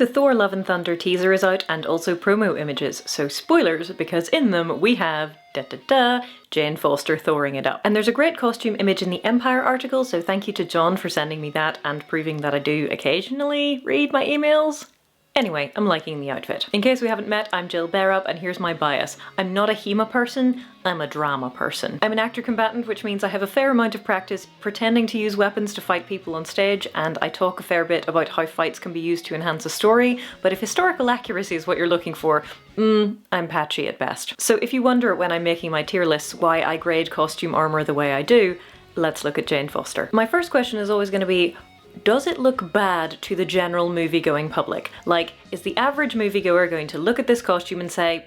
The Thor Love and Thunder teaser is out and also promo images, so spoilers, because in them we have Jane Foster Thoring it up. And there's a great costume image in the Empire article, so thank you to John for sending me that and proving that I do occasionally read my emails. Anyway, I'm liking the outfit. In case we haven't met, I'm Jill Bearup, and here's my bias. I'm not a HEMA person, I'm a drama person. I'm an actor combatant, which means I have a fair amount of practice pretending to use weapons to fight people on stage, and I talk a fair bit about how fights can be used to enhance a story, but if historical accuracy is what you're looking for, I'm patchy at best. So if you wonder when I'm making my tier lists why I grade costume armor the way I do, let's look at Jane Foster. My first question is always going to be, does it look bad to the general movie-going public? Like, is the average moviegoer going to look at this costume and say,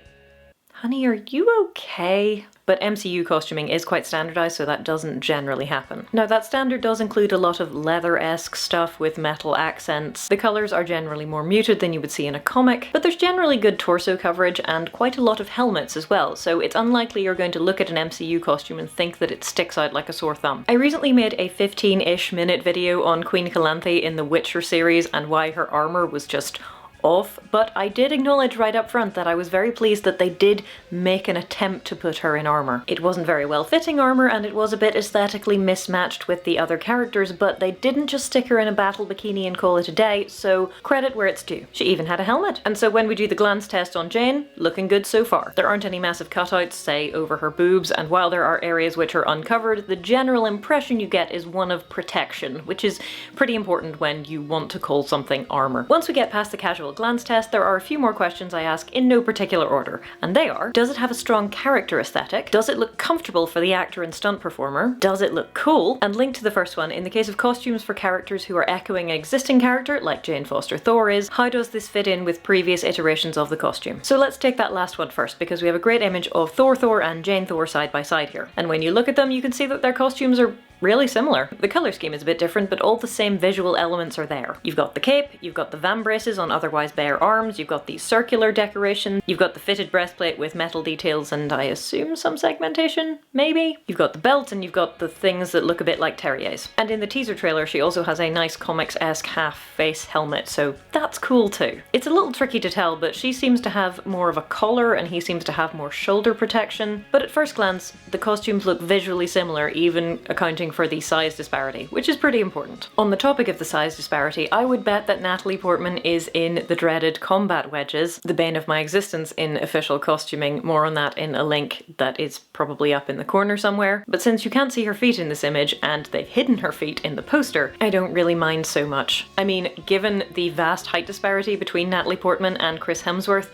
honey, are you okay? But MCU costuming is quite standardized, so that doesn't generally happen. Now, that standard does include a lot of leather-esque stuff with metal accents. The colors are generally more muted than you would see in a comic, but there's generally good torso coverage and quite a lot of helmets as well, so it's unlikely you're going to look at an MCU costume and think that it sticks out like a sore thumb. I recently made a 15-ish minute video on Queen Calanthe in the Witcher series and why her armor was just off, but I did acknowledge right up front that I was very pleased that they did make an attempt to put her in armor. It wasn't very well fitting armor and it was a bit aesthetically mismatched with the other characters, but they didn't just stick her in a battle bikini and call it a day, so credit where it's due. She even had a helmet. And so when we do the glance test on Jane, looking good so far. There aren't any massive cutouts, say, over her boobs, and while there are areas which are uncovered, the general impression you get is one of protection, which is pretty important when you want to call something armor. Once we get past the casual glance test, there are a few more questions I ask in no particular order, and they are: does it have a strong character aesthetic? Does it look comfortable for the actor and stunt performer? Does it look cool? And linked to the first one, in the case of costumes for characters who are echoing an existing character, like Jane Foster Thor is, how does this fit in with previous iterations of the costume? So let's take that last one first, because we have a great image of Thor and Jane Thor side by side here. And when you look at them, you can see that their costumes are really similar. The colour scheme is a bit different, but all the same visual elements are there. You've got the cape, you've got the vambraces on otherwise bare arms, you've got the circular decoration, you've got the fitted breastplate with metal details and I assume some segmentation, maybe? You've got the belt and you've got the things that look a bit like Terrier's. And in the teaser trailer she also has a nice comics-esque half-face helmet, so that's cool too. It's a little tricky to tell, but she seems to have more of a collar and he seems to have more shoulder protection, but at first glance the costumes look visually similar, even accounting for the size disparity, which is pretty important. On the topic of the size disparity, I would bet that Natalie Portman is in the dreaded combat wedges, the bane of my existence in official costuming. More on that in a link that is probably up in the corner somewhere. But since you can't see her feet in this image, and they've hidden her feet in the poster, I don't really mind so much. I mean, given the vast height disparity between Natalie Portman and Chris Hemsworth,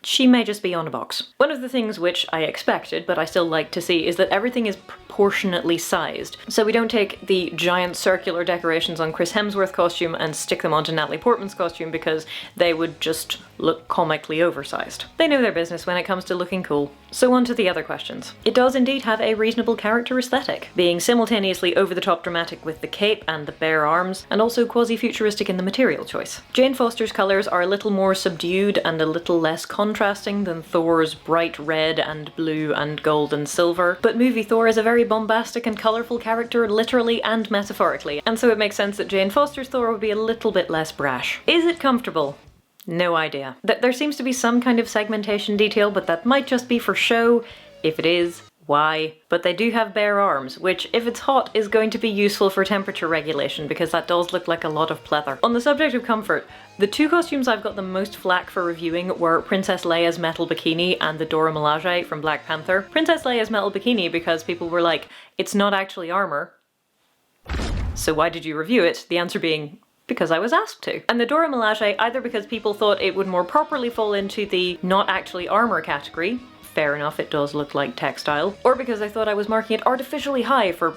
she may just be on a box. One of the things which I expected, but I still like to see, is that everything is proportionately sized. So we don't take the giant circular decorations on Chris Hemsworth's costume and stick them onto Natalie Portman's costume because they would just look comically oversized. They know their business when it comes to looking cool. So on to the other questions. It does indeed have a reasonable character aesthetic, being simultaneously over-the-top dramatic with the cape and the bare arms, and also quasi-futuristic in the material choice. Jane Foster's colours are a little more subdued and a little less contrasting than Thor's bright red and blue and gold and silver, but movie Thor is a very bombastic and colourful character, literally and metaphorically, and so it makes sense that Jane Foster's Thor would be a little bit less brash. Is it comfortable? No idea. There seems to be some kind of segmentation detail, but that might just be for show. If it is, why? But they do have bare arms, which, if it's hot, is going to be useful for temperature regulation, because that does look like a lot of pleather. On the subject of comfort, the two costumes I've got the most flack for reviewing were Princess Leia's metal bikini and the Dora Milaje from Black Panther. Princess Leia's metal bikini because people were like, it's not actually armor. So why did you review it? The answer being, because I was asked to. And the Dora Milaje, either because people thought it would more properly fall into the not actually armor category, fair enough, it does look like textile, or because I thought I was marking it artificially high for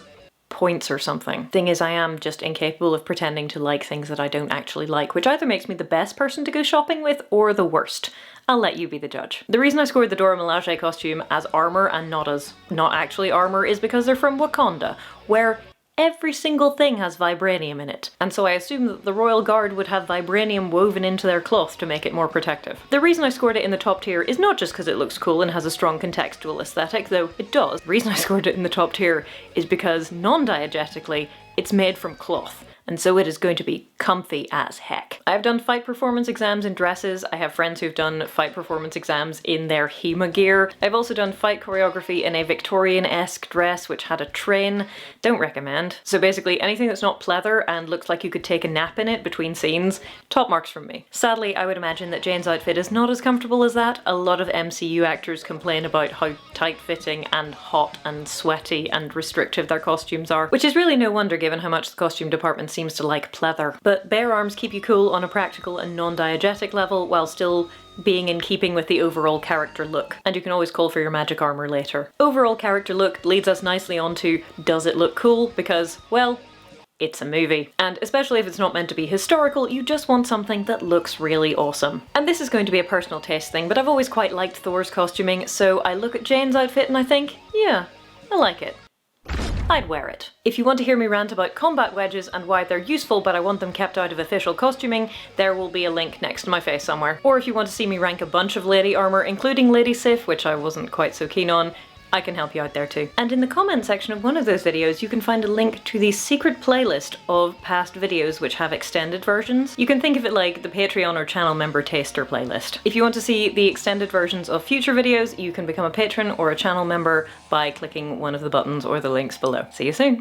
points or something. Thing is, I am just incapable of pretending to like things that I don't actually like, which either makes me the best person to go shopping with or the worst. I'll let you be the judge. The reason I scored the Dora Milaje costume as armor and not as not actually armor is because they're from Wakanda, where every single thing has vibranium in it, and so I assume that the Royal Guard would have vibranium woven into their cloth to make it more protective. The reason I scored it in the top tier is not just because it looks cool and has a strong contextual aesthetic, though it does. The reason I scored it in the top tier is because, non-diegetically, it's made from cloth. and so it is going to be comfy as heck. I've done fight performance exams in dresses. I have friends who've done fight performance exams in their HEMA gear. I've also done fight choreography in a Victorian-esque dress which had a train. Don't recommend. So basically anything that's not pleather and looks like you could take a nap in it between scenes, top marks from me. Sadly, I would imagine that Jane's outfit is not as comfortable as that. A lot of MCU actors complain about how tight-fitting and hot and sweaty and restrictive their costumes are, which is really no wonder given how much the costume department seems to like pleather. But bare arms keep you cool on a practical and non-diegetic level while still being in keeping with the overall character look. And you can always call for your magic armor later. Overall character look leads us nicely on to, does it look cool? Because, well, it's a movie. And especially if it's not meant to be historical, you just want something that looks really awesome. And this is going to be a personal taste thing, but I've always quite liked Thor's costuming, so I look at Jane's outfit and I think, yeah, I like it. I'd wear it. If you want to hear me rant about combat wedges and why they're useful but I want them kept out of official costuming, there will be a link next to my face somewhere. Or if you want to see me rank a bunch of lady armor, including Lady Sif, which I wasn't quite so keen on, I can help you out there too. And in the comment section of one of those videos, you can find a link to the secret playlist of past videos which have extended versions. You can think of it like the Patreon or channel member taster playlist. If you want to see the extended versions of future videos, you can become a patron or a channel member by clicking one of the buttons or the links below. See you soon!